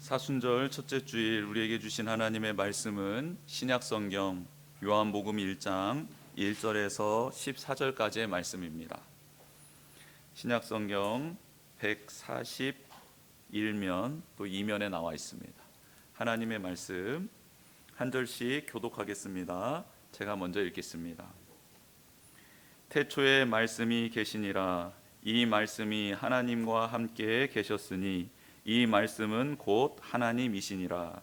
사순절 첫째 주일 우리에게 주신 하나님의 말씀은 신약성경 요한복음 1장 1절에서 14절까지의 말씀입니다. 신약성경 141면 또 2면에 나와 있습니다. 하나님의 말씀 한 절씩 교독하겠습니다. 제가 먼저 읽겠습니다. 태초에 말씀이 계시니라. 이 말씀이 하나님과 함께 계셨으니 이 말씀은 곧 하나님이시니라.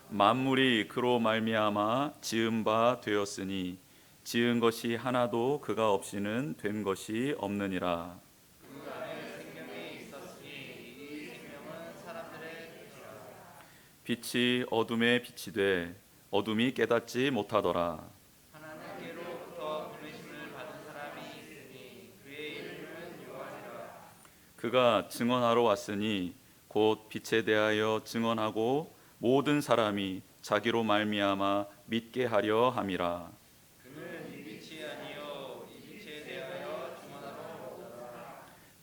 만물이 그로 말미암아 지은 바 되었으니 지은 것이 하나도 그가 없이는 된 것이 없느니라. 빛이 어둠에 빛이 돼 어둠이 깨닫지 못하더라. 그가 증언하러 왔으니 곧 빛에 대하여 증언하고 모든 사람이 자기로 말미암아 믿게 하려 함이라.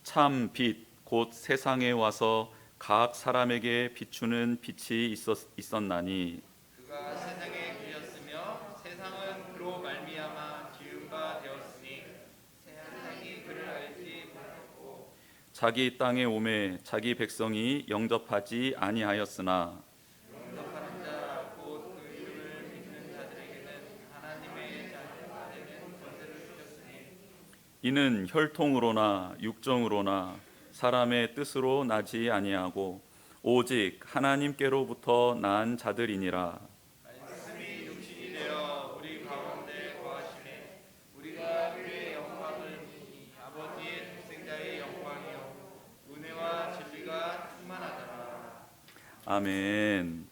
참 빛 곧 세상에 와서 각 사람에게 비추는 빛이 있었나니 그가 세상에 계셨으며 세상은 그로 말미암아 지은 바 되었으니 세상이 그를 알지 못했고 자기 땅에 오매 자기 백성이 영접하지 아니하였으나 영접하는 자 곧 그 이름을 믿는 자들에게는 하나님의 자녀가 되는 권세를 주셨으니 이는 혈통으로나 육정으로나 사람의 뜻으로 나지 아니하고 오직 하나님께로부터 난 자들이니라. 말씀이 육신이 되어 우리 가운데 거하시네 우리가 그의 영광을 보니 아버지의 독생자의 영광이요 은혜와 진리가 충만하더라. 아멘.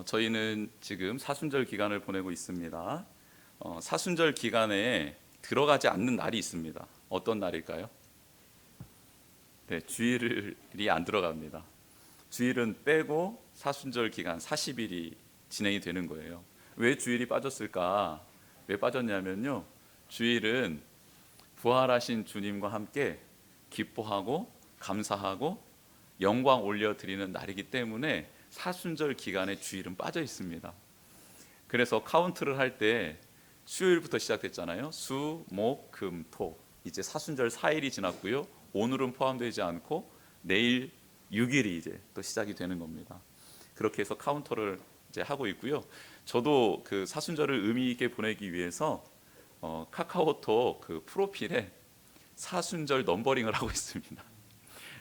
저희는 지금 사순절 기간을 보내고 있습니다. 사순절 기간에 들어가지 않는 날이 있습니다. 어떤 날일까요? 네, 주일이 안 들어갑니다. 주일은 빼고 사순절 기간 40일이 진행이 되는 거예요. 왜 주일이 빠졌을까? 왜 빠졌냐면요, 주일은 부활하신 주님과 함께 기뻐하고 감사하고 영광 올려드리는 날이기 때문에 사순절 기간에 주일은 빠져 있습니다. 그래서 카운트를 할 때 수요일부터 시작됐잖아요. 수, 목, 금, 토. 이제 사순절 4일이 지났고요. 오늘은 포함되지 않고 내일 6일이 이제 또 시작이 되는 겁니다. 그렇게 해서 카운터를 이제 하고 있고요. 저도 그 사순절을 의미 있게 보내기 위해서 카카오톡 그 프로필에 사순절 넘버링을 하고 있습니다.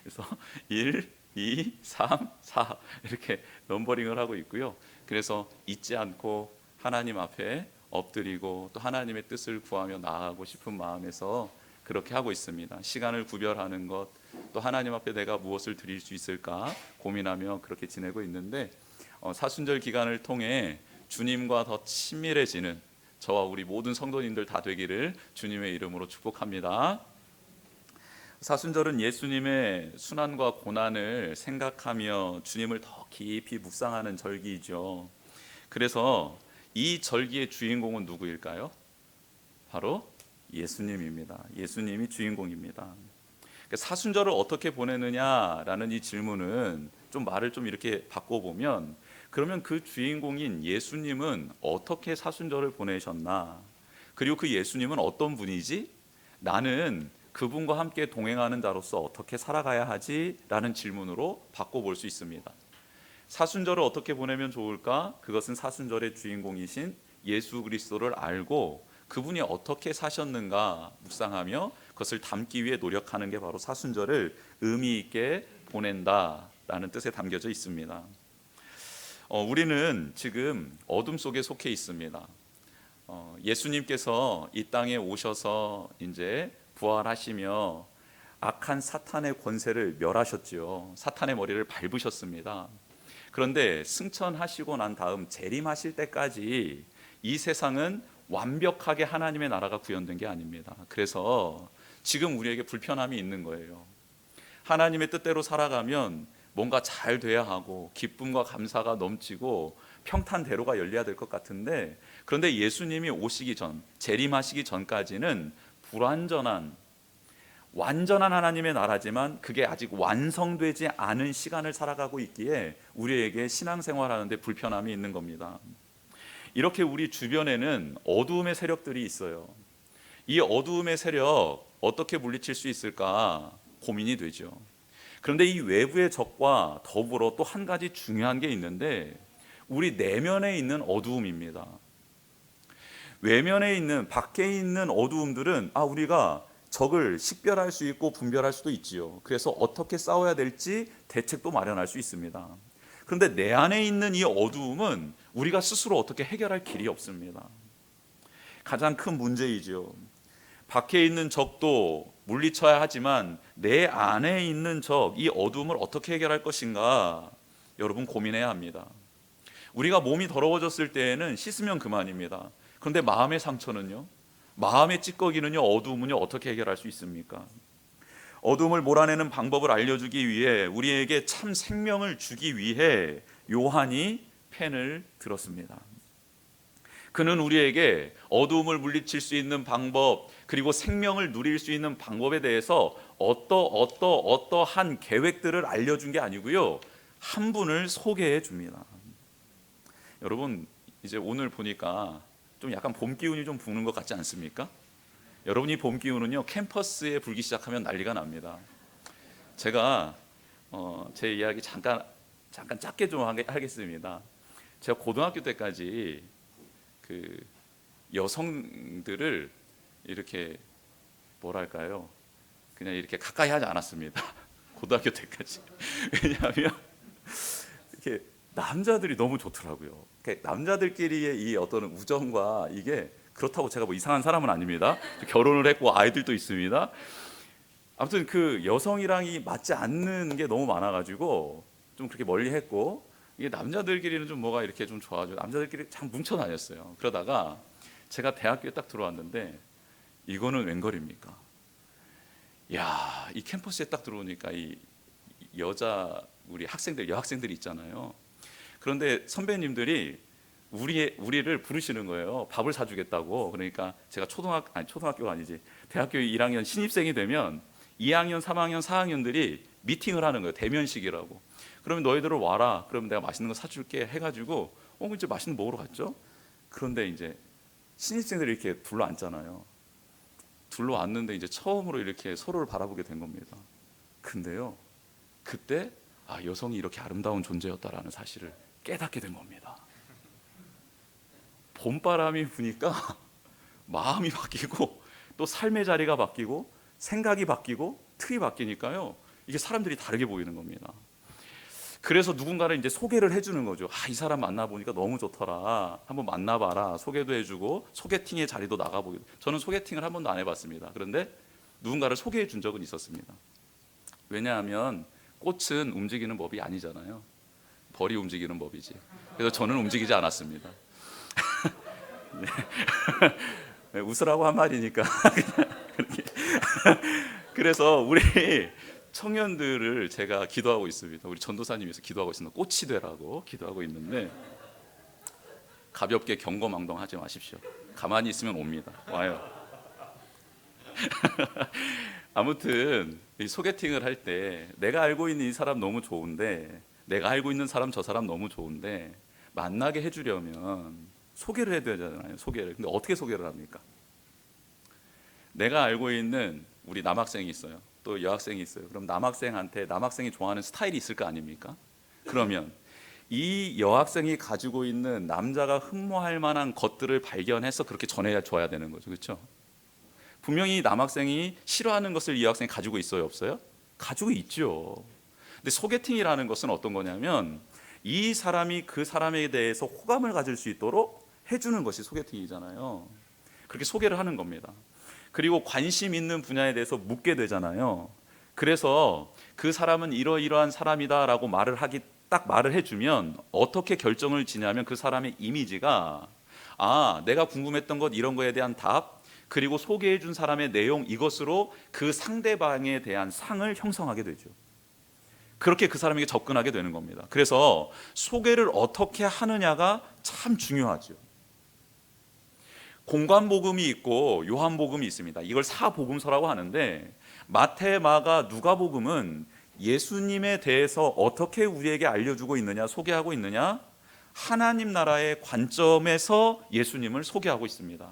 그래서 1, 2, 3, 4 이렇게 넘버링을 하고 있고요. 그래서 잊지 않고 하나님 앞에 엎드리고 또 하나님의 뜻을 구하며 나아가고 싶은 마음에서 그렇게 하고 있습니다. 시간을 구별하는 것, 또 하나님 앞에 내가 무엇을 드릴 수 있을까 고민하며 그렇게 지내고 있는데, 사순절 기간을 통해 주님과 더 친밀해지는 저와 우리 모든 성도님들 다 되기를 주님의 이름으로 축복합니다. 사순절은 예수님의 순환과 고난을 생각하며 주님을 더 깊이 묵상하는 절기이죠. 그래서 이 절기의 주인공은 누구일까요? 바로 예수님입니다. 예수님이 주인공입니다. 사순절을 어떻게 보내느냐라는 이 질문은 좀 말을 좀 이렇게 바꿔보면, 그러면 그 주인공인 예수님은 어떻게 사순절을 보내셨나? 그리고 그 예수님은 어떤 분이지? 나는 그분과 함께 동행하는 자로서 어떻게 살아가야 하지? 라는 질문으로 바꿔볼 수 있습니다. 사순절을 어떻게 보내면 좋을까? 그것은 사순절의 주인공이신 예수 그리스도를 알고 그분이 어떻게 사셨는가 묵상하며 그것을 담기 위해 노력하는 게 바로 사순절을 의미 있게 보낸다라는 뜻에 담겨져 있습니다. 우리는 지금 어둠 속에 속해 있습니다. 예수님께서 이 땅에 오셔서 이제 부활하시며 악한 사탄의 권세를 멸하셨지요. 사탄의 머리를 밟으셨습니다. 그런데 승천하시고 난 다음 재림하실 때까지 이 세상은 완벽하게 하나님의 나라가 구현된 게 아닙니다. 그래서 지금 우리에게 불편함이 있는 거예요. 하나님의 뜻대로 살아가면 뭔가 잘 돼야 하고 기쁨과 감사가 넘치고 평탄대로가 열려야 될 것 같은데, 그런데 예수님이 오시기 전, 재림하시기 전까지는 불완전한 완전한 하나님의 나라지만 그게 아직 완성되지 않은 시간을 살아가고 있기에 우리에게 신앙생활하는데 불편함이 있는 겁니다. 이렇게 우리 주변에는 어두움의 세력들이 있어요. 이 어두움의 세력 어떻게 물리칠 수 있을까 고민이 되죠. 그런데 이 외부의 적과 더불어 또 한 가지 중요한 게 있는데 우리 내면에 있는 어두움입니다. 외면에 있는 밖에 있는 어두움들은 우리가 적을 식별할 수 있고 분별할 수도 있지요. 그래서 어떻게 싸워야 될지 대책도 마련할 수 있습니다. 그런데 내 안에 있는 이 어두움은 우리가 스스로 어떻게 해결할 길이 없습니다. 가장 큰 문제이죠. 밖에 있는 적도 물리쳐야 하지만 내 안에 있는 적, 이 어두움을 어떻게 해결할 것인가 여러분 고민해야 합니다. 우리가 몸이 더러워졌을 때에는 씻으면 그만입니다. 그런데 마음의 상처는요? 마음의 찌꺼기는요, 어두움은요, 어떻게 해결할 수 있습니까? 어두움을 몰아내는 방법을 알려주기 위해 우리에게 참 생명을 주기 위해 요한이 펜을 들었습니다. 그는 우리에게 어두움을 물리칠 수 있는 방법 그리고 생명을 누릴 수 있는 방법에 대해서 어떠한 계획들을 알려준 게 아니고요, 한 분을 소개해 줍니다. 여러분 이제 오늘 보니까 좀 약간 봄 기운이 좀 부는 것 같지 않습니까? 여러분이 봄 기운은요 캠퍼스에 불기 시작하면 난리가 납니다. 제가 제 이야기 잠깐 짧게 좀 하겠습니다. 제가 고등학교 때까지 그 여성들을 이렇게 뭐랄까요, 그냥 이렇게 가까이 하지 않았습니다. 고등학교 때까지. 왜냐하면 이렇게 남자들이 너무 좋더라고요. 남자들끼리의 이 어떤 우정과 이게 그렇다고 제가 뭐 이상한 사람은 아닙니다. 결혼을 했고 아이들도 있습니다. 아무튼 그 여성이랑이 맞지 않는 게 너무 많아가지고 좀 그렇게 멀리했고, 이게 남자들끼리는 좀 뭐가 이렇게 좀 좋아가지고 남자들끼리 참 뭉쳐 다녔어요. 그러다가 제가 대학교에 딱 들어왔는데 이거는 웬걸입니까? 야, 이 캠퍼스에 딱 들어오니까 이 여자 우리 학생들 여학생들이 있잖아요. 그런데 선배님들이 우리를 부르시는 거예요. 밥을 사주겠다고. 그러니까 제가 초등학교가 아니지, 대학교 1학년 신입생이 되면 2학년, 3학년, 4학년들이 미팅을 하는 거예요. 대면식이라고. 그러면 너희들을 와라. 그러면 내가 맛있는 거 사줄게 해가지고 이제 맛있는 거 먹으러 갔죠. 그런데 이제 신입생들이 이렇게 둘러앉잖아요. 둘러앉는데 이제 처음으로 이렇게 서로를 바라보게 된 겁니다. 근데요, 그때 여성이 이렇게 아름다운 존재였다라는 사실을 깨닫게 된 겁니다. 봄바람이 부니까 마음이 바뀌고 또 삶의 자리가 바뀌고 생각이 바뀌고 틀이 바뀌니까요, 이게 사람들이 다르게 보이는 겁니다. 그래서 누군가를 이제 소개를 해주는 거죠. 이 사람 만나보니까 너무 좋더라. 한번 만나봐라. 소개도 해주고 소개팅의 자리도 나가보기도. 저는 소개팅을 한 번도 안 해봤습니다. 그런데 누군가를 소개해 준 적은 있었습니다. 왜냐하면 꽃은 움직이는 법이 아니잖아요. 벌이 움직이는 법이지. 그래서 저는 움직이지 않았습니다. 네. 웃으라고 한 말이니까. 그렇게. 그래서 우리 청년들을 제가 기도하고 있습니다. 우리 전도사님께서 기도하고 있습니다. 꽃이 되라고 기도하고 있는데 가볍게 경거망동하지 마십시오. 가만히 있으면 옵니다. 와요. 아무튼 이 소개팅을 할 때 내가 알고 있는 이 사람 너무 좋은데, 내가 알고 있는 사람 저 사람 너무 좋은데 만나게 해주려면 소개를 해야 되잖아요. 소개를. 근데 어떻게 소개를 합니까? 내가 알고 있는 우리 남학생이 있어요. 또 여학생이 있어요. 그럼 남학생한테 남학생이 좋아하는 스타일이 있을 거 아닙니까? 그러면 이 여학생이 가지고 있는 남자가 흠모할 만한 것들을 발견해서 그렇게 전해줘야 되는 거죠. 그렇죠? 분명히 남학생이 싫어하는 것을 이 여학생이 가지고 있어요, 없어요? 가지고 있죠. 근데 소개팅이라는 것은 어떤 거냐면 이 사람이 그 사람에 대해서 호감을 가질 수 있도록 해주는 것이 소개팅이잖아요. 그렇게 소개를 하는 겁니다. 그리고 관심 있는 분야에 대해서 묻게 되잖아요. 그래서 그 사람은 이러이러한 사람이다라고 딱 말을 해주면 어떻게 결정을 지냐면 그 사람의 이미지가 내가 궁금했던 것 이런 거에 대한 답, 그리고 소개해 준 사람의 내용, 이것으로 그 상대방에 대한 상을 형성하게 되죠. 그렇게 그 사람에게 접근하게 되는 겁니다. 그래서 소개를 어떻게 하느냐가 참 중요하죠. 공관복음이 있고 요한복음이 있습니다. 이걸 사복음서라고 하는데 마태, 마가, 누가복음은 예수님에 대해서 어떻게 우리에게 알려주고 있느냐, 소개하고 있느냐? 하나님 나라의 관점에서 예수님을 소개하고 있습니다.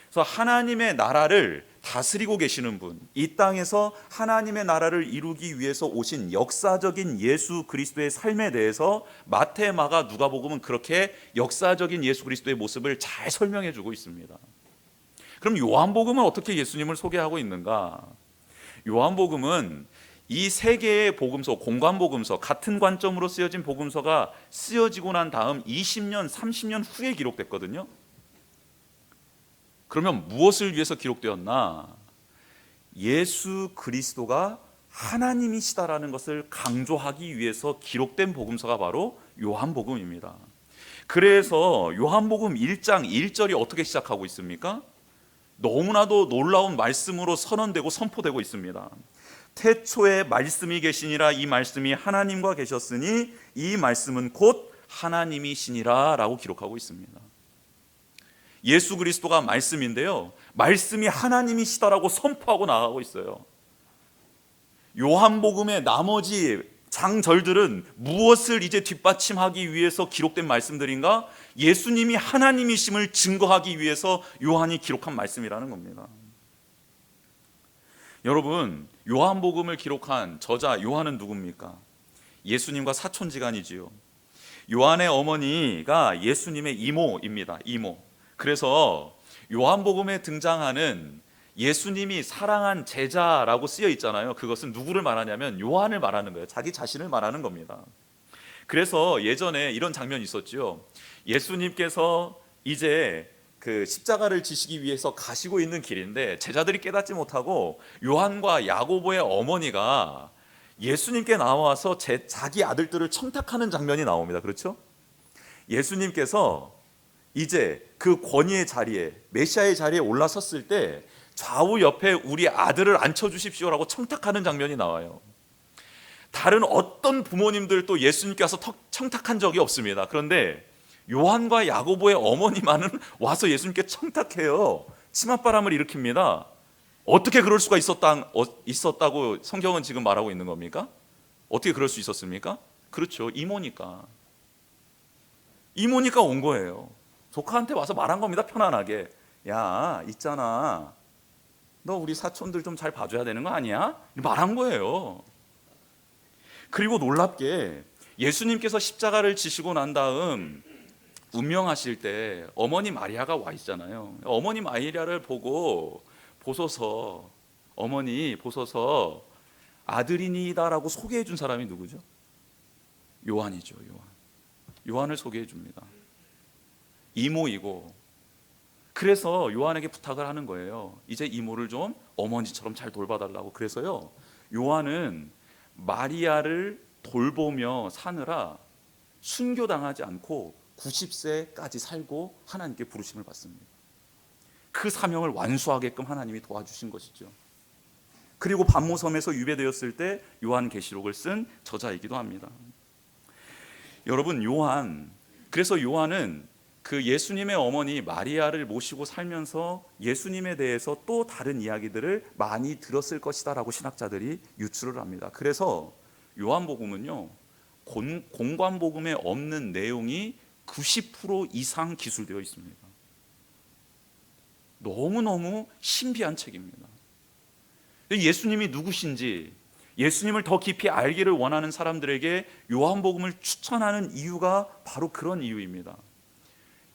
그래서 하나님의 나라를 다스리고 계시는 분, 이 땅에서 하나님의 나라를 이루기 위해서 오신 역사적인 예수 그리스도의 삶에 대해서 마태, 마가, 누가복음은 그렇게 역사적인 예수 그리스도의 모습을 잘 설명해 주고 있습니다. 그럼 요한복음은 어떻게 예수님을 소개하고 있는가? 요한복음은 이 세 개의 복음서, 공관복음서, 같은 관점으로 쓰여진 복음서가 쓰여지고 난 다음 20년, 30년 후에 기록됐거든요. 그러면 무엇을 위해서 기록되었나? 예수 그리스도가 하나님이시다라는 것을 강조하기 위해서 기록된 복음서가 바로 요한복음입니다. 그래서 요한복음 1장 1절이 어떻게 시작하고 있습니까? 너무나도 놀라운 말씀으로 선언되고 선포되고 있습니다. 태초에 말씀이 계시니라, 이 말씀이 하나님과 계셨으니 이 말씀은 곧 하나님이시니라 라고 기록하고 있습니다. 예수 그리스도가 말씀인데요, 말씀이 하나님이시다라고 선포하고 나가고 있어요. 요한복음의 나머지 장절들은 무엇을 이제 뒷받침하기 위해서 기록된 말씀들인가? 예수님이 하나님이심을 증거하기 위해서 요한이 기록한 말씀이라는 겁니다. 여러분, 요한복음을 기록한 저자 요한은 누굽니까? 예수님과 사촌지간이지요. 요한의 어머니가 예수님의 이모입니다. 이모. 그래서 요한복음에 등장하는 예수님이 사랑한 제자라고 쓰여 있잖아요. 그것은 누구를 말하냐면 요한을 말하는 거예요. 자기 자신을 말하는 겁니다. 그래서 예전에 이런 장면이 있었죠. 예수님께서 이제 그 십자가를 지시기 위해서 가시고 있는 길인데 제자들이 깨닫지 못하고 요한과 야고보의 어머니가 예수님께 나와서 자기 아들들을 청탁하는 장면이 나옵니다. 그렇죠? 예수님께서 이제 그 권위의 자리에, 메시아의 자리에 올라섰을 때 좌우 옆에 우리 아들을 앉혀주십시오라고 청탁하는 장면이 나와요. 다른 어떤 부모님들도 예수님께 와서 청탁한 적이 없습니다. 그런데 요한과 야고보의 어머니만은 와서 예수님께 청탁해요. 치맛바람을 일으킵니다. 어떻게 그럴 수가 있었다고 성경은 지금 말하고 있는 겁니까? 어떻게 그럴 수 있었습니까? 그렇죠, 이모니까 온 거예요. 조카한테 와서 말한 겁니다. 편안하게. 야, 있잖아, 너 우리 사촌들 좀 잘 봐줘야 되는 거 아니야? 말한 거예요. 그리고 놀랍게 예수님께서 십자가를 지시고 난 다음 운명하실 때 어머니 마리아가 와 있잖아요. 어머니 마리아를 보소서, 어머니 보소서 아들이니이다라고 소개해 준 사람이 누구죠? 요한이죠. 요한을 소개해 줍니다. 이모이고, 그래서 요한에게 부탁을 하는 거예요. 이제 이모를 좀 어머니처럼 잘 돌봐달라고. 그래서요, 요한은 마리아를 돌보며 사느라 순교당하지 않고 90세까지 살고 하나님께 부르심을 받습니다. 그 사명을 완수하게끔 하나님이 도와주신 것이죠. 그리고 반모섬에서 유배되었을 때 요한계시록을 쓴 저자이기도 합니다. 여러분, 그래서 요한은 그 예수님의 어머니 마리아를 모시고 살면서 예수님에 대해서 또 다른 이야기들을 많이 들었을 것이다 라고 신학자들이 유추를 합니다. 그래서 요한복음은요, 공관복음에 없는 내용이 90% 이상 기술되어 있습니다. 너무너무 신비한 책입니다. 예수님이 누구신지, 예수님을 더 깊이 알기를 원하는 사람들에게 요한복음을 추천하는 이유가 바로 그런 이유입니다.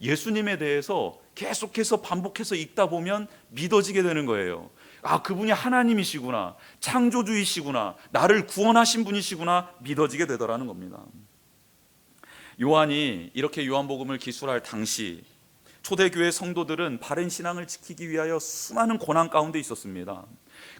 예수님에 대해서 계속해서 반복해서 읽다 보면 믿어지게 되는 거예요. 아, 그분이 하나님이시구나, 창조주이시구나, 나를 구원하신 분이시구나, 믿어지게 되더라는 겁니다. 요한이 이렇게 요한복음을 기술할 당시 초대교회 성도들은 바른 신앙을 지키기 위하여 수많은 고난 가운데 있었습니다.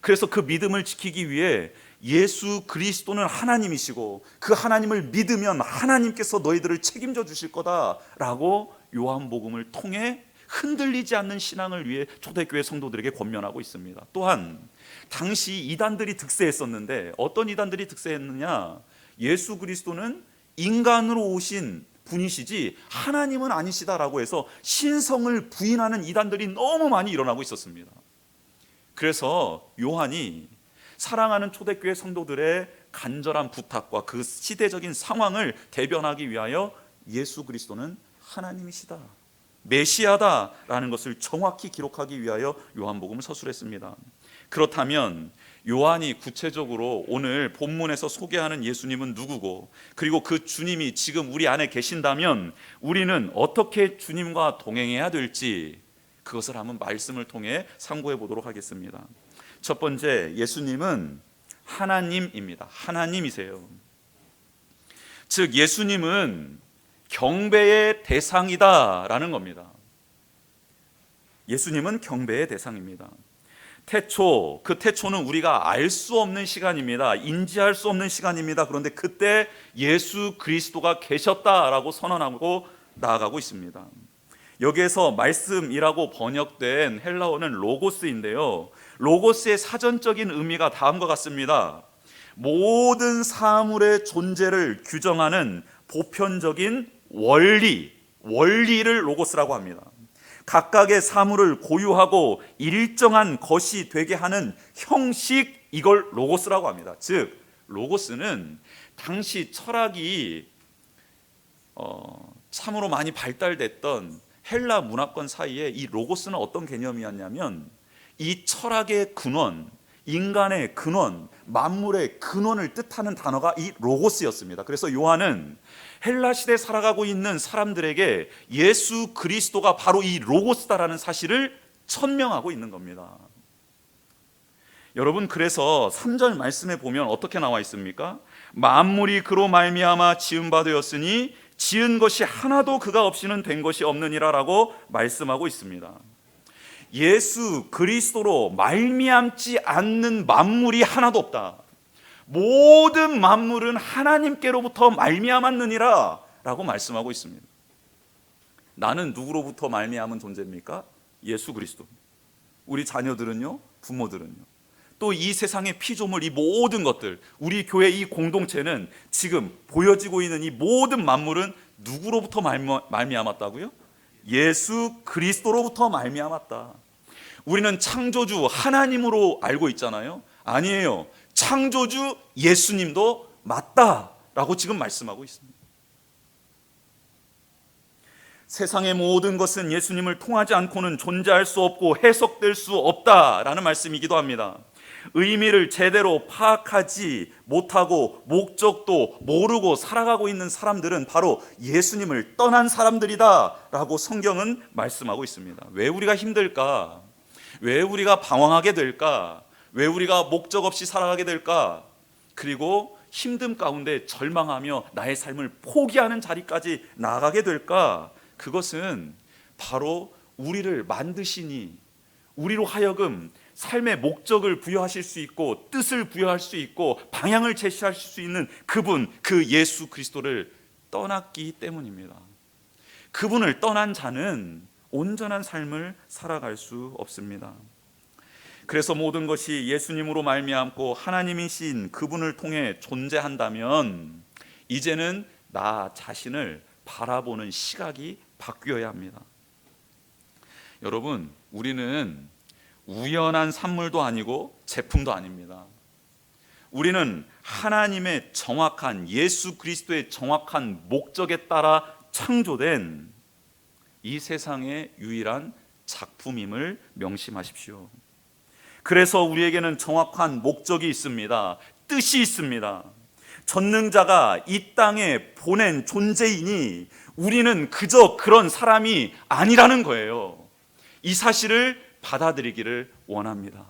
그래서 그 믿음을 지키기 위해 예수 그리스도는 하나님이시고 그 하나님을 믿으면 하나님께서 너희들을 책임져 주실 거다라고 요한복음을 통해 흔들리지 않는 신앙을 위해 초대교회 성도들에게 권면하고 있습니다. 또한 당시 이단들이 득세했었는데, 어떤 이단들이 득세했느냐? 예수 그리스도는 인간으로 오신 분이시지 하나님은 아니시다라고 해서 신성을 부인하는 이단들이 너무 많이 일어나고 있었습니다. 그래서 요한이 사랑하는 초대교회 성도들의 간절한 부탁과 그 시대적인 상황을 대변하기 위하여 예수 그리스도는 하나님이시다, 메시아다라는 것을 정확히 기록하기 위하여 요한복음을 서술했습니다. 그렇다면 요한이 구체적으로 오늘 본문에서 소개하는 예수님은 누구고, 그리고 그 주님이 지금 우리 안에 계신다면 우리는 어떻게 주님과 동행해야 될지, 그것을 한번 말씀을 통해 상고해 보도록 하겠습니다. 첫 번째, 예수님은 하나님입니다. 하나님이세요. 즉 예수님은 경배의 대상이다라는 겁니다. 예수님은 경배의 대상입니다. 태초, 그 태초는 우리가 알 수 없는 시간입니다. 인지할 수 없는 시간입니다. 그런데 그때 예수 그리스도가 계셨다라고 선언하고 나아가고 있습니다. 여기에서 말씀이라고 번역된 헬라어는 로고스인데요, 로고스의 사전적인 의미가 다음과 같습니다. 모든 사물의 존재를 규정하는 보편적인 원리를 로고스라고 합니다. 각각의 사물을 고유하고 일정한 것이 되게 하는 형식, 이걸 로고스라고 합니다. 즉 로고스는 당시 철학이 참으로 많이 발달됐던 헬라 문화권 사이에 이 로고스는 어떤 개념이었냐면, 이 철학의 근원, 인간의 근원, 만물의 근원을 뜻하는 단어가 이 로고스였습니다. 그래서 요한은 헬라 시대에 살아가고 있는 사람들에게 예수 그리스도가 바로 이 로고스다라는 사실을 천명하고 있는 겁니다. 여러분, 그래서 3절 말씀에 보면 어떻게 나와 있습니까? 만물이 그로 말미암아 지은 바 되었으니 지은 것이 하나도 그가 없이는 된 것이 없느니라 라고 말씀하고 있습니다. 예수 그리스도로 말미암지 않는 만물이 하나도 없다. 모든 만물은 하나님께로부터 말미암았느니라 라고 말씀하고 있습니다. 나는 누구로부터 말미암은 존재입니까? 예수 그리스도. 우리 자녀들은요, 부모들은요, 또 이 세상의 피조물, 이 모든 것들, 우리 교회 이 공동체는 지금 보여지고 있는 이 모든 만물은 누구로부터 말미암았다고요? 예수 그리스도로부터 말미암았다. 우리는 창조주 하나님으로 알고 있잖아요. 아니에요. 창조주 예수님도 맞다라고 지금 말씀하고 있습니다. 세상의 모든 것은 예수님을 통하지 않고는 존재할 수 없고 해석될 수 없다라는 말씀이기도 합니다. 의미를 제대로 파악하지 못하고 목적도 모르고 살아가고 있는 사람들은 바로 예수님을 떠난 사람들이다라고 성경은 말씀하고 있습니다. 왜 우리가 힘들까? 왜 우리가 방황하게 될까? 왜 우리가 목적 없이 살아가게 될까? 그리고 힘듦 가운데 절망하며 나의 삶을 포기하는 자리까지 나아가게 될까? 그것은 바로 우리를 만드시니 우리로 하여금 삶의 목적을 부여하실 수 있고 뜻을 부여할 수 있고 방향을 제시하실 수 있는 그분, 그 예수 그리스도를 떠났기 때문입니다. 그분을 떠난 자는 온전한 삶을 살아갈 수 없습니다. 그래서 모든 것이 예수님으로 말미암고 하나님이신 그분을 통해 존재한다면 이제는 나 자신을 바라보는 시각이 바뀌어야 합니다. 여러분, 우리는 우연한 산물도 아니고 제품도 아닙니다. 우리는 하나님의 정확한, 예수 그리스도의 정확한 목적에 따라 창조된 이 세상의 유일한 작품임을 명심하십시오. 그래서 우리에게는 정확한 목적이 있습니다. 뜻이 있습니다. 전능자가 이 땅에 보낸 존재이니 우리는 그저 그런 사람이 아니라는 거예요. 이 사실을 받아들이기를 원합니다.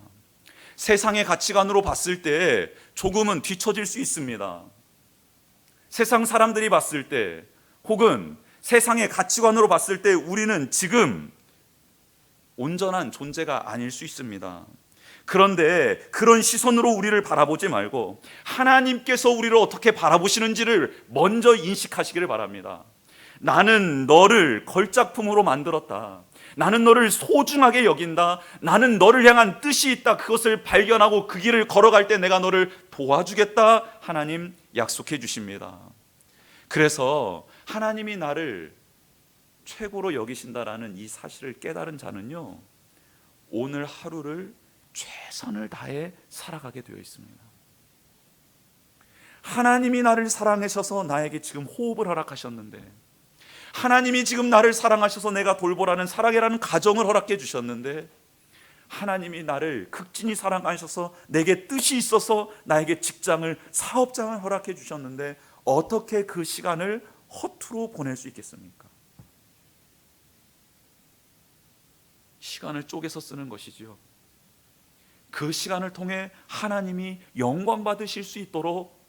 세상의 가치관으로 봤을 때 조금은 뒤처질 수 있습니다. 세상 사람들이 봤을 때, 혹은 세상의 가치관으로 봤을 때 우리는 지금 온전한 존재가 아닐 수 있습니다. 그런데 그런 시선으로 우리를 바라보지 말고 하나님께서 우리를 어떻게 바라보시는지를 먼저 인식하시기를 바랍니다. 나는 너를 걸작품으로 만들었다. 나는 너를 소중하게 여긴다. 나는 너를 향한 뜻이 있다. 그것을 발견하고 그 길을 걸어갈 때 내가 너를 도와주겠다. 하나님 약속해 주십니다. 그래서 하나님이 나를 최고로 여기신다라는 이 사실을 깨달은 자는요, 오늘 하루를 최선을 다해 살아가게 되어 있습니다. 하나님이 나를 사랑하셔서 나에게 지금 호흡을 허락하셨는데, 하나님이 지금 나를 사랑하셔서 내가 돌보라는 사랑이라는 가정을 허락해 주셨는데, 하나님이 나를 극진히 사랑하셔서 내게 뜻이 있어서 나에게 직장을, 사업장을 허락해 주셨는데 어떻게 그 시간을 허투루 보낼 수 있겠습니까? 시간을 쪼개서 쓰는 것이지요. 그 시간을 통해 하나님이 영광 받으실 수 있도록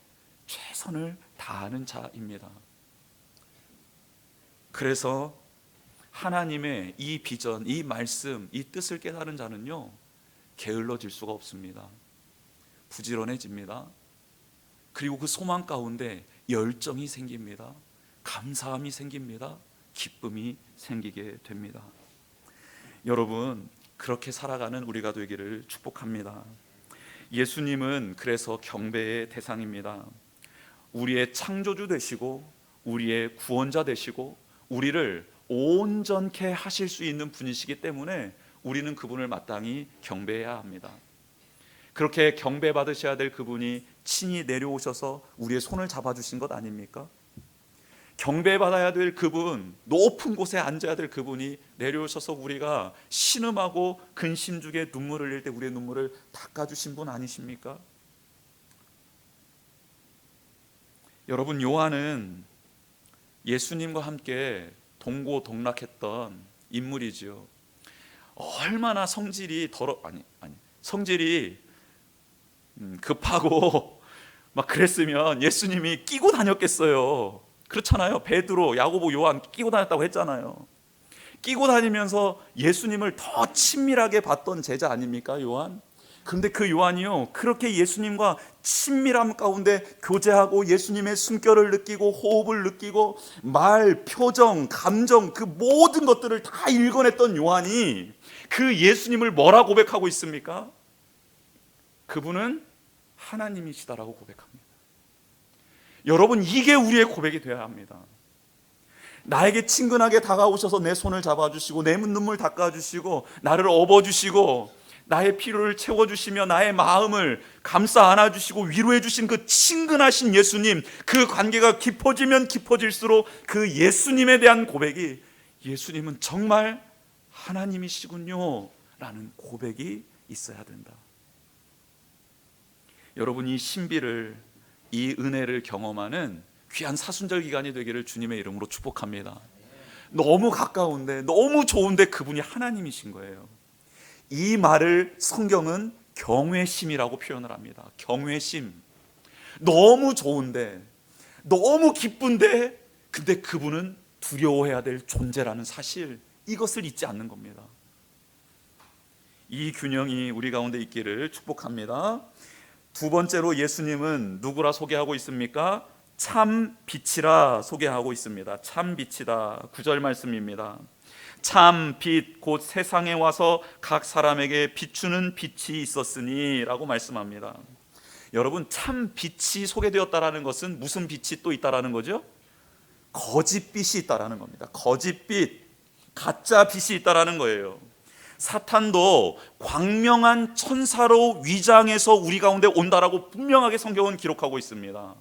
최선을 다하는 자입니다. 그래서 하나님의 이 비전, 이 말씀, 이 뜻을 깨달은 자는요, 게을러질 수가 없습니다. 부지런해집니다. 그리고 그 소망 가운데 열정이 생깁니다. 감사함이 생깁니다. 기쁨이 생기게 됩니다. 여러분, 그렇게 살아가는 우리가 되기를 축복합니다. 예수님은 그래서 경배의 대상입니다. 우리의 창조주 되시고 우리의 구원자 되시고 우리를 온전케 하실 수 있는 분이시기 때문에 우리는 그분을 마땅히 경배해야 합니다. 그렇게 경배받으셔야 될 그분이 친히 내려오셔서 우리의 손을 잡아주신 것 아닙니까? 경배받아야 될 그분, 높은 곳에 앉아야 될 그분이 내려오셔서 우리가 신음하고 근심중에 눈물을 흘릴 때 우리의 눈물을 닦아주신 분 아니십니까? 여러분, 요한은 예수님과 함께 동고동락했던 인물이지요. 얼마나 성질이 성질이 급하고 막 그랬으면 예수님이 끼고 다녔겠어요. 그렇잖아요. 베드로, 야고보, 요한 끼고 다녔다고 했잖아요. 끼고 다니면서 예수님을 더 친밀하게 봤던 제자 아닙니까, 요한? 그런데 그 요한이요, 그렇게 예수님과 친밀함 가운데 교제하고 예수님의 숨결을 느끼고 호흡을 느끼고 말, 표정, 감정, 그 모든 것들을 다 읽어냈던 요한이 그 예수님을 뭐라 고백하고 있습니까? 그분은 하나님이시다라고 고백합니다. 여러분, 이게 우리의 고백이 되어야 합니다. 나에게 친근하게 다가오셔서 내 손을 잡아주시고 내 눈물 닦아주시고 나를 업어주시고 나의 필요를 채워주시며 나의 마음을 감싸 안아주시고 위로해주신 그 친근하신 예수님, 그 관계가 깊어지면 깊어질수록 그 예수님에 대한 고백이, 예수님은 정말 하나님이시군요 라는 고백이 있어야 된다. 여러분, 이 신비를, 이 은혜를 경험하는 귀한 사순절 기간이 되기를 주님의 이름으로 축복합니다. 너무 가까운데, 너무 좋은데 그분이 하나님이신 거예요. 이 말을 성경은 경외심이라고 표현을 합니다. 경외심. 너무 좋은데, 너무 기쁜데, 근데 그분은 두려워해야 될 존재라는 사실, 이것을 잊지 않는 겁니다. 이 균형이 우리 가운데 있기를 축복합니다. 두 번째로 예수님은 누구라 소개하고 있습니까? 참 빛이라 소개하고 있습니다. 참 빛이다. 9절 말씀입니다. 참 빛 곧 세상에 와서 각 사람에게 비추는 빛이 있었으니 라고 말씀합니다. 여러분, 참 빛이 소개되었다라는 것은 무슨 빛이 또 있다라는 거죠? 거짓빛이 있다라는 겁니다. 거짓빛, 가짜 빛이 있다라는 거예요. 사탄도 광명한 천사로 위장해서 우리 가운데 온다라고 분명하게 성경은 기록하고 있습니다.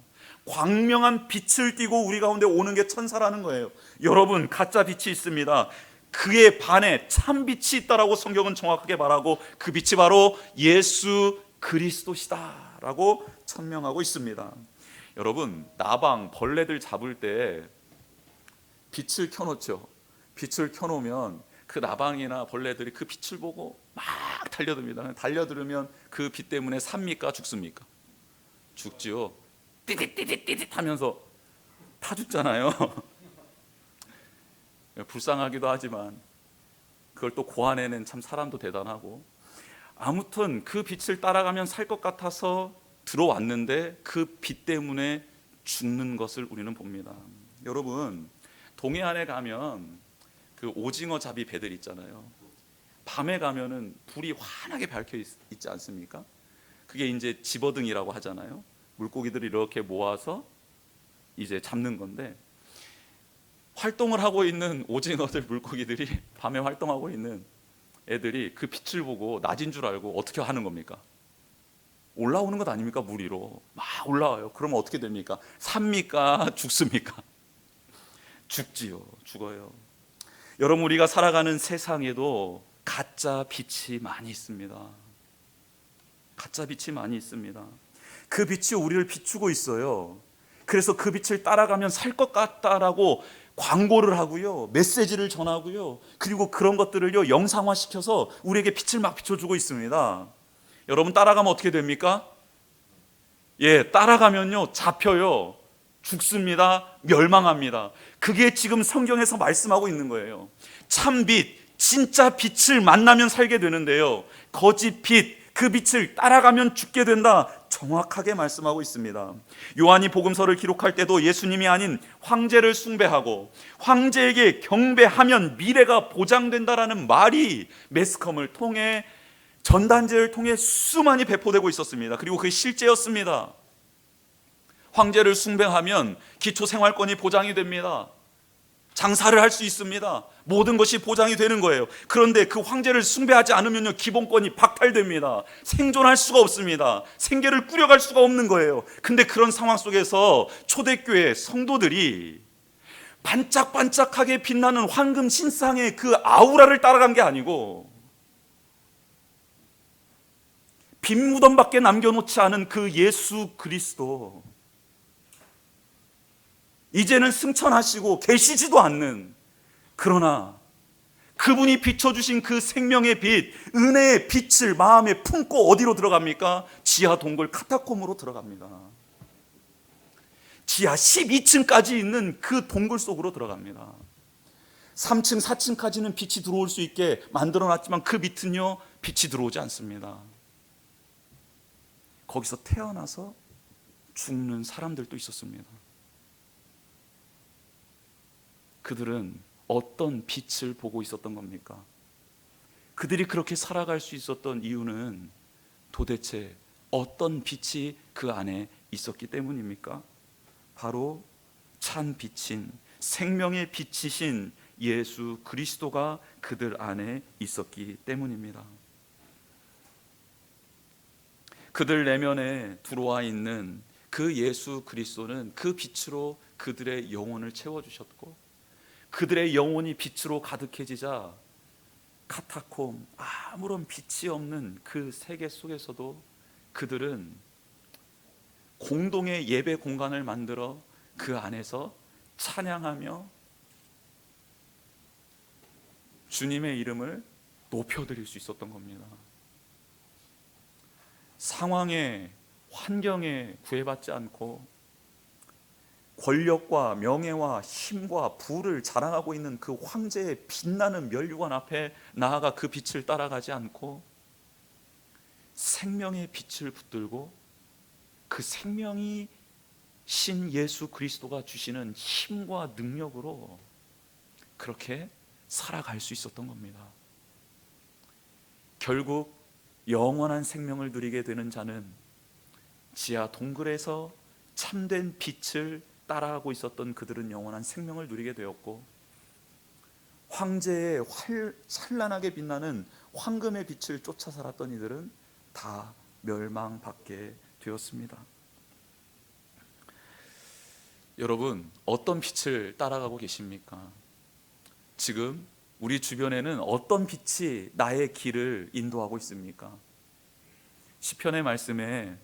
광명한 빛을 띠고 우리 가운데 오는 게 천사라는 거예요. 여러분, 가짜 빛이 있습니다. 그의 반에 참 빛이 있다라고 성경은 정확하게 말하고 그 빛이 바로 예수 그리스도시다 라고 천명하고 있습니다. 여러분, 나방, 벌레들 잡을 때 빛을 켜놓죠. 빛을 켜놓으면 그 나방이나 벌레들이 그 빛을 보고 막 달려듭니다. 달려들으면 그 빛 때문에 삽니까, 죽습니까? 죽지요. 띠릿 하면서 다 죽잖아요. 불쌍하기도 하지만 그걸 또 고안해낸 참 사람도 대단하고, 아무튼 그 빛을 따라가면 살 것 같아서 들어왔는데 그 빛 때문에 죽는 것을 우리는 봅니다. 여러분, 동해안에 가면 그 오징어 잡이 배들 있잖아요. 밤에 가면은 불이 환하게 밝혀 있지 않습니까? 그게 이제 집어등이라고 하잖아요. 물고기들을 이렇게 모아서 이제 잡는 건데, 활동을 하고 있는 오징어들, 물고기들이 밤에 활동하고 있는 애들이 그 빛을 보고 낮인 줄 알고 어떻게 하는 겁니까? 올라오는 것 아닙니까? 물 위로 막 올라와요. 그러면 어떻게 됩니까? 삽니까? 죽습니까? 죽지요. 죽어요. 여러분, 우리가 살아가는 세상에도 가짜 빛이 많이 있습니다. 가짜 빛이 많이 있습니다. 그 빛이 우리를 비추고 있어요. 그래서 그 빛을 따라가면 살 것 같다라고 광고를 하고요, 메시지를 전하고요, 그리고 그런 것들을요 영상화시켜서 우리에게 빛을 막 비춰주고 있습니다. 여러분, 따라가면 어떻게 됩니까? 따라가면요 잡혀요, 죽습니다, 멸망합니다. 그게 지금 성경에서 말씀하고 있는 거예요. 참빛, 진짜 빛을 만나면 살게 되는데요, 거짓 빛, 그 빛을 따라가면 죽게 된다, 정확하게 말씀하고 있습니다. 요한이 복음서를 기록할 때도 예수님이 아닌 황제를 숭배하고 황제에게 경배하면 미래가 보장된다라는 말이 매스컴을 통해, 전단지를 통해 수많이 배포되고 있었습니다. 그리고 그게 실제였습니다. 황제를 숭배하면 기초생활권이 보장이 됩니다. 장사를 할 수 있습니다. 모든 것이 보장이 되는 거예요. 그런데 그 황제를 숭배하지 않으면요 기본권이 박탈됩니다. 생존할 수가 없습니다. 생계를 꾸려갈 수가 없는 거예요. 근데 그런 상황 속에서 초대교회 성도들이 반짝반짝하게 빛나는 황금 신상의 그 아우라를 따라간 게 아니고 빈 무덤밖에 남겨놓지 않은 그 예수 그리스도, 이제는 승천하시고 계시지도 않는, 그러나 그분이 비춰주신 그 생명의 빛, 은혜의 빛을 마음에 품고 어디로 들어갑니까? 지하 동굴 카타콤으로 들어갑니다. 지하 12층까지 있는 그 동굴 속으로 들어갑니다. 3층, 4층까지는 빛이 들어올 수 있게 만들어놨지만 그 밑은요 빛이 들어오지 않습니다. 거기서 태어나서 죽는 사람들도 있었습니다. 그들은 어떤 빛을 보고 있었던 겁니까? 그들이 그렇게 살아갈 수 있었던 이유는 도대체 어떤 빛이 그 안에 있었기 때문입니까? 바로 찬 빛인, 생명의 빛이신 예수 그리스도가 그들 안에 있었기 때문입니다. 그들 내면에 들어와 있는 그 예수 그리스도는 그 빛으로 그들의 영혼을 채워주셨고, 그들의 영혼이 빛으로 가득해지자 카타콤, 아무런 빛이 없는 그 세계 속에서도 그들은 공동의 예배 공간을 만들어 그 안에서 찬양하며 주님의 이름을 높여드릴 수 있었던 겁니다. 상황에, 환경에 구애받지 않고 권력과 명예와 힘과 부를 자랑하고 있는 그 황제의 빛나는 면류관 앞에 나아가 그 빛을 따라가지 않고 생명의 빛을 붙들고 그 생명이 신 예수 그리스도가 주시는 힘과 능력으로 그렇게 살아갈 수 있었던 겁니다. 결국 영원한 생명을 누리게 되는 자는 지하 동굴에서 참된 빛을 따라하고 있었던 그들은 영원한 생명을 누리게 되었고, 황제의 찬란하게 빛나는 황금의 빛을 쫓아 살았던 이들은 다 멸망받게 되었습니다. 여러분, 어떤 빛을 따라가고 계십니까? 지금 우리 주변에는 어떤 빛이 나의 길을 인도하고 있습니까? 시편의 말씀에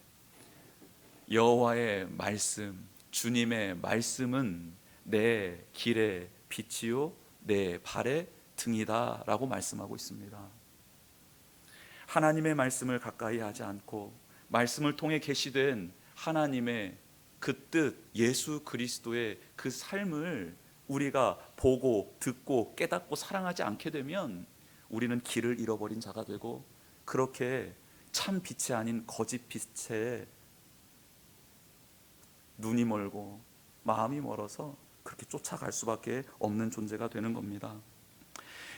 여호와의 말씀, 주님의 말씀은 내 길의 빛이요 내 발의 등이다 라고 말씀하고 있습니다. 하나님의 말씀을 가까이 하지 않고 말씀을 통해 계시된 하나님의 그 뜻, 예수 그리스도의 그 삶을 우리가 보고 듣고 깨닫고 사랑하지 않게 되면 우리는 길을 잃어버린 자가 되고, 그렇게 참 빛이 아닌 거짓 빛에 눈이 멀고 마음이 멀어서 그렇게 쫓아갈 수밖에 없는 존재가 되는 겁니다.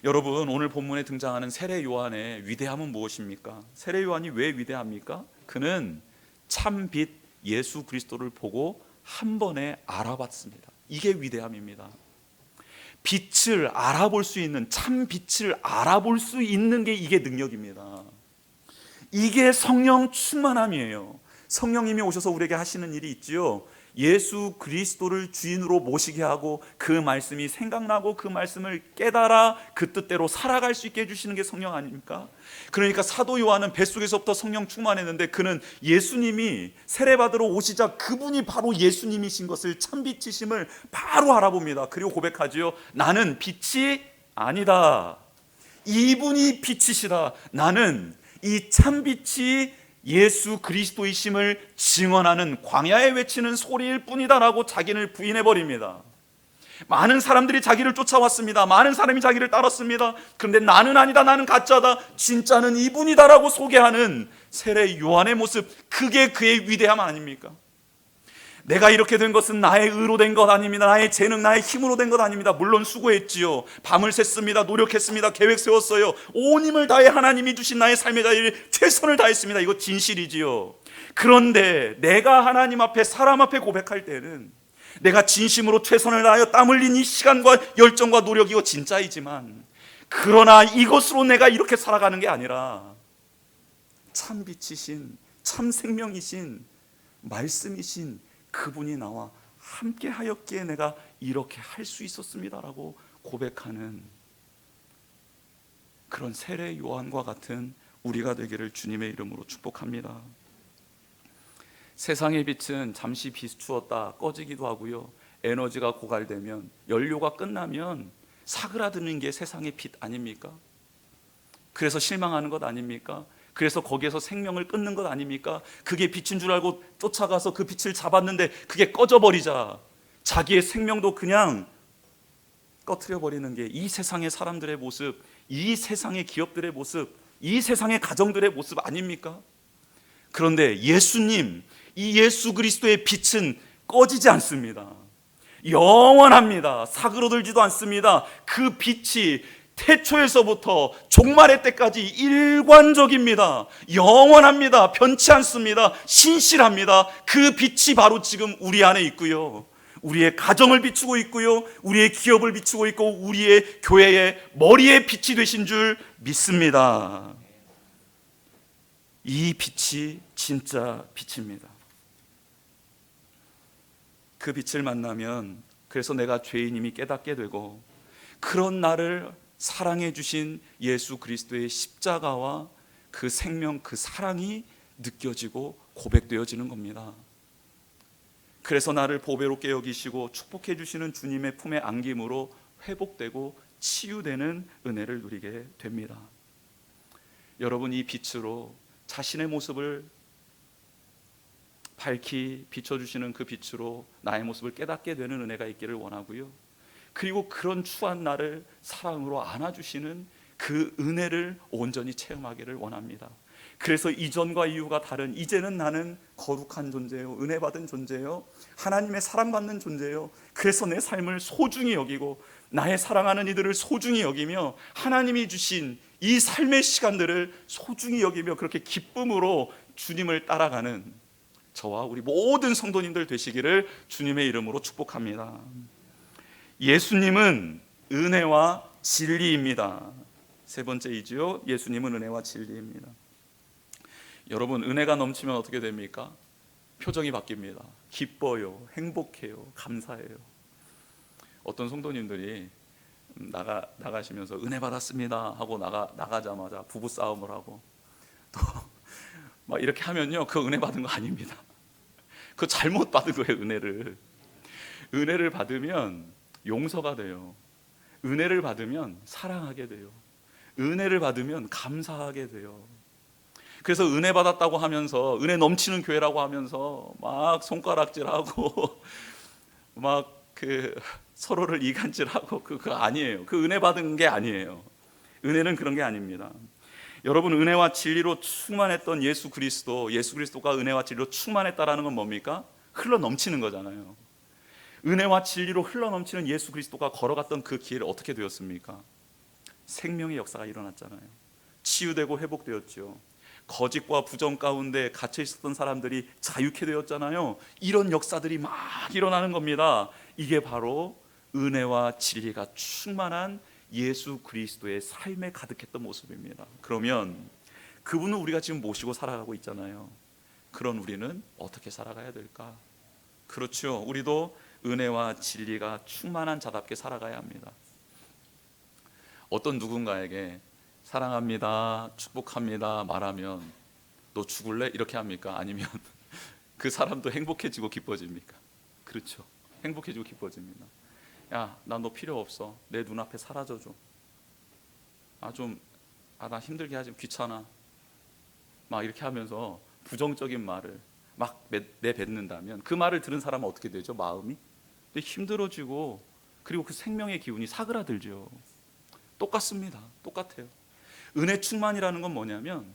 여러분, 오늘 본문에 등장하는 세례 요한의 위대함은 무엇입니까? 세례 요한이 왜 위대합니까? 그는 참빛 예수 그리스도를 보고 한 번에 알아봤습니다. 이게 위대함입니다. 빛을 알아볼 수 있는, 참 빛을 알아볼 수 있는 게 이게 능력입니다. 이게 성령 충만함이에요. 성령님이 오셔서 우리에게 하시는 일이 있지요. 예수 그리스도를 주인으로 모시게 하고 그 말씀이 생각나고 그 말씀을 깨달아 그 뜻대로 살아갈 수 있게 해주시는 게 성령 아닙니까? 그러니까 사도 요한은 뱃속에서부터 성령 충만했는데 그는 예수님이 세례받으러 오시자 그분이 바로 예수님이신 것을, 참빛이심을 바로 알아봅니다. 그리고 고백하지요. 나는 빛이 아니다. 이분이 빛이시다. 나는 이 참빛이 예수 그리스도이심을 증언하는, 광야에 외치는 소리일 뿐이다라고 자기를 부인해버립니다. 많은 사람들이 자기를 쫓아왔습니다. 많은 사람이 자기를 따랐습니다. 그런데 나는 아니다, 나는 가짜다, 진짜는 이분이다라고 소개하는 세례 요한의 모습, 그게 그의 위대함 아닙니까? 내가 이렇게 된 것은 나의 의로 된 것 아닙니다. 나의 재능, 나의 힘으로 된 것 아닙니다. 물론 수고했지요. 밤을 샜습니다. 노력했습니다. 계획 세웠어요. 온 힘을 다해 하나님이 주신 나의 삶의 자리를 최선을 다했습니다. 이거 진실이지요. 그런데 내가 하나님 앞에, 사람 앞에 고백할 때는 내가 진심으로 최선을 다하여 땀 흘린 이 시간과 열정과 노력이 이거 진짜이지만, 그러나 이것으로 내가 이렇게 살아가는 게 아니라 참 빛이신, 참 생명이신, 말씀이신 그분이 나와 함께 하였기에 내가 이렇게 할 수 있었습니다라고 고백하는 그런 세례 요한과 같은 우리가 되기를 주님의 이름으로 축복합니다. 세상의 빛은 잠시 비추었다 꺼지기도 하고요, 에너지가 고갈되면, 연료가 끝나면 사그라드는 게 세상의 빛 아닙니까? 그래서 실망하는 것 아닙니까? 그래서 거기에서 생명을 끊는 것 아닙니까? 그게 빛인 줄 알고 쫓아가서 그 빛을 잡았는데 그게 꺼져버리자 자기의 생명도 그냥 꺼트려버리는 게 이 세상의 사람들의 모습, 이 세상의 기업들의 모습, 이 세상의 가정들의 모습 아닙니까? 그런데 예수님, 이 예수 그리스도의 빛은 꺼지지 않습니다. 영원합니다. 사그러들지도 않습니다. 그 빛이 태초에서부터 종말의 때까지 일관적입니다. 영원합니다. 변치 않습니다. 신실합니다. 그 빛이 바로 지금 우리 안에 있고요, 우리의 가정을 비추고 있고요, 우리의 기업을 비추고 있고, 우리의 교회의 머리에 빛이 되신 줄 믿습니다. 이 빛이 진짜 빛입니다. 그 빛을 만나면, 그래서 내가 죄인임이 깨닫게 되고, 그런 나를 사랑해 주신 예수 그리스도의 십자가와 그 생명, 그 사랑이 느껴지고 고백되어지는 겁니다. 그래서 나를 보배롭게 여기시고 축복해 주시는 주님의 품에 안김으로 회복되고 치유되는 은혜를 누리게 됩니다. 여러분, 이 빛으로 자신의 모습을 밝히 비춰주시는 그 빛으로 나의 모습을 깨닫게 되는 은혜가 있기를 원하고요, 그리고 그런 추한 나를 사랑으로 안아주시는 그 은혜를 온전히 체험하기를 원합니다. 그래서 이전과 이후가 다른, 이제는 나는 거룩한 존재요, 은혜 받은 존재요, 하나님의 사랑받는 존재요. 그래서 내 삶을 소중히 여기고 나의 사랑하는 이들을 소중히 여기며 하나님이 주신 이 삶의 시간들을 소중히 여기며 그렇게 기쁨으로 주님을 따라가는 저와 우리 모든 성도님들 되시기를 주님의 이름으로 축복합니다. 예수님은 은혜와 진리입니다. 세 번째이지요, 예수님은 은혜와 진리입니다. 여러분, 은혜가 넘치면 어떻게 됩니까? 표정이 바뀝니다. 기뻐요, 행복해요, 감사해요. 어떤 성도님들이 나가시면서 은혜 받았습니다 하고 나가자마자 부부싸움을 하고 또 막 이렇게 하면요, 그 은혜 받은 거 아닙니다. 그 잘못 받은 거예요. 은혜를 받으면 용서가 돼요. 은혜를 받으면 사랑하게 돼요. 은혜를 받으면 감사하게 돼요. 그래서 은혜 받았다고 하면서, 은혜 넘치는 교회라고 하면서 막 손가락질하고 막 서로를 이간질하고 그거 아니에요. 그 은혜 받은 게 아니에요. 은혜는 그런 게 아닙니다. 여러분, 은혜와 진리로 충만했던 예수 그리스도가 은혜와 진리로 충만했다라는 건 뭡니까? 흘러 넘치는 거잖아요. 은혜와 진리로 흘러 넘치는 예수 그리스도가 걸어갔던 그 길이 어떻게 되었습니까? 생명의 역사가 일어났잖아요. 치유되고 회복되었죠. 거짓과 부정 가운데 갇혀 있었던 사람들이 자유케 되었잖아요. 이런 역사들이 막 일어나는 겁니다. 이게 바로 은혜와 진리가 충만한 예수 그리스도의 삶에 가득했던 모습입니다. 그러면 그분을 우리가 지금 모시고 살아가고 있잖아요. 그런 우리는 어떻게 살아가야 될까? 그렇죠. 우리도 은혜와 진리가 충만한 자답게 살아가야 합니다. 어떤 누군가에게 사랑합니다, 축복합니다 말하면 너 죽을래? 이렇게 합니까? 아니면 그 사람도 행복해지고 기뻐집니까? 그렇죠. 행복해지고 기뻐집니다. 야, 나 너 필요 없어. 내 눈앞에 사라져줘. 나 힘들게 하지, 귀찮아. 막 이렇게 하면서 부정적인 말을 막 내뱉는다면 그 말을 들은 사람은 어떻게 되죠? 마음이 힘들어지고, 그리고 그 생명의 기운이 사그라들죠. 똑같습니다. 똑같아요. 은혜 충만이라는 건 뭐냐면,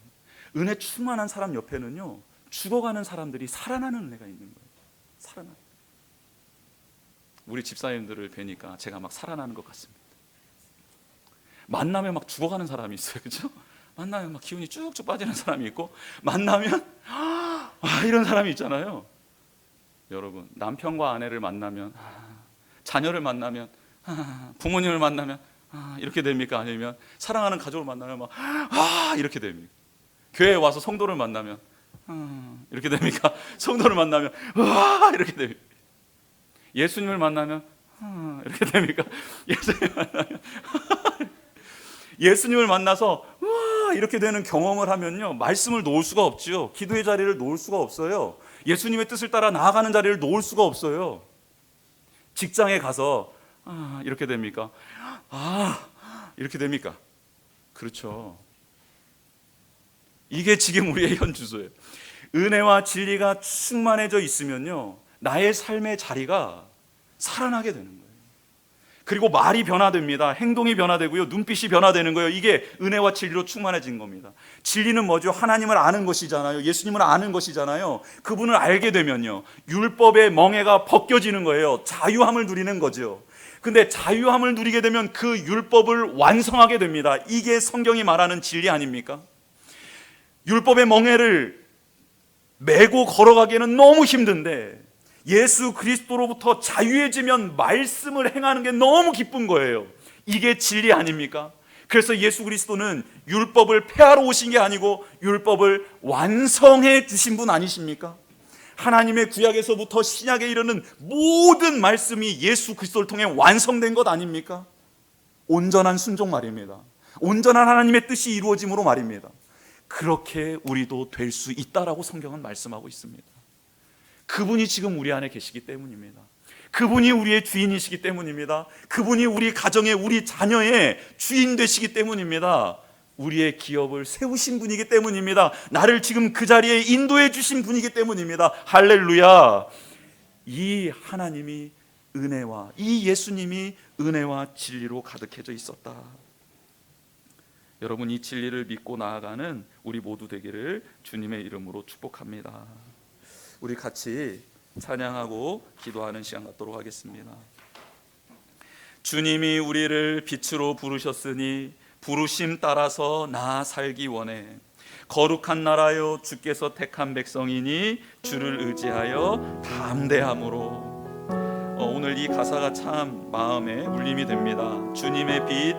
은혜 충만한 사람 옆에는요, 죽어가는 사람들이 살아나는 은혜가 있는 거예요. 살아나는. 우리 집사님들을 뵈니까 제가 막 살아나는 것 같습니다. 만나면 막 죽어가는 사람이 있어요. 그렇죠? 만나면 막 기운이 쭉쭉 빠지는 사람이 있고, 만나면 이런 사람이 있잖아요. 여러분, 남편과 아내를 만나면, 자녀를 만나면, 부모님을 만나면 이렇게 됩니까? 아니면 사랑하는 가족을 만나면 막 이렇게 됩니까? 교회에 와서 성도를 만나면 이렇게 됩니까? 성도를 만나면 이렇게 됩니까? 예수님을 만나면 이렇게 됩니까? 예수님을 만나서 이렇게 되는 경험을 하면요, 말씀을 놓을 수가 없죠. 기도의 자리를 놓을 수가 없어요. 예수님의 뜻을 따라 나아가는 자리를 놓을 수가 없어요. 직장에 가서 이렇게 됩니까? 이렇게 됩니까? 그렇죠. 이게 지금 우리의 현 주소예요. 은혜와 진리가 충만해져 있으면요, 나의 삶의 자리가 살아나게 되는 거예요. 그리고 말이 변화됩니다. 행동이 변화되고요, 눈빛이 변화되는 거예요. 이게 은혜와 진리로 충만해진 겁니다. 진리는 뭐죠? 하나님을 아는 것이잖아요. 예수님을 아는 것이잖아요. 그분을 알게 되면요, 율법의 멍에가 벗겨지는 거예요. 자유함을 누리는 거죠. 근데 자유함을 누리게 되면 그 율법을 완성하게 됩니다. 이게 성경이 말하는 진리 아닙니까? 율법의 멍에를 메고 걸어가기에는 너무 힘든데, 예수 그리스도로부터 자유해지면 말씀을 행하는 게 너무 기쁜 거예요. 이게 진리 아닙니까? 그래서 예수 그리스도는 율법을 폐하러 오신 게 아니고 율법을 완성해 주신 분 아니십니까? 하나님의 구약에서부터 신약에 이르는 모든 말씀이 예수 그리스도를 통해 완성된 것 아닙니까? 온전한 순종 말입니다. 온전한 하나님의 뜻이 이루어짐으로 말입니다. 그렇게 우리도 될 수 있다라고 성경은 말씀하고 있습니다. 그분이 지금 우리 안에 계시기 때문입니다. 그분이 우리의 주인이시기 때문입니다. 그분이 우리 가정의, 우리 자녀의 주인 되시기 때문입니다. 우리의 기업을 세우신 분이기 때문입니다. 나를 지금 그 자리에 인도해 주신 분이기 때문입니다. 할렐루야. 이 하나님이 은혜와, 이 예수님이 은혜와 진리로 가득해져 있었다. 여러분, 이 진리를 믿고 나아가는 우리 모두 되기를 주님의 이름으로 축복합니다. 우리 같이 찬양하고 기도하는 시간 갖도록 하겠습니다. 주님이 우리를 빛으로 부르셨으니 부르심 따라서 나 살기 원해. 거룩한 나라여, 주께서 택한 백성이니 주를 의지하여 담대함으로. 오늘 이 가사가 참 마음에 울림이 됩니다. 주님의 빛,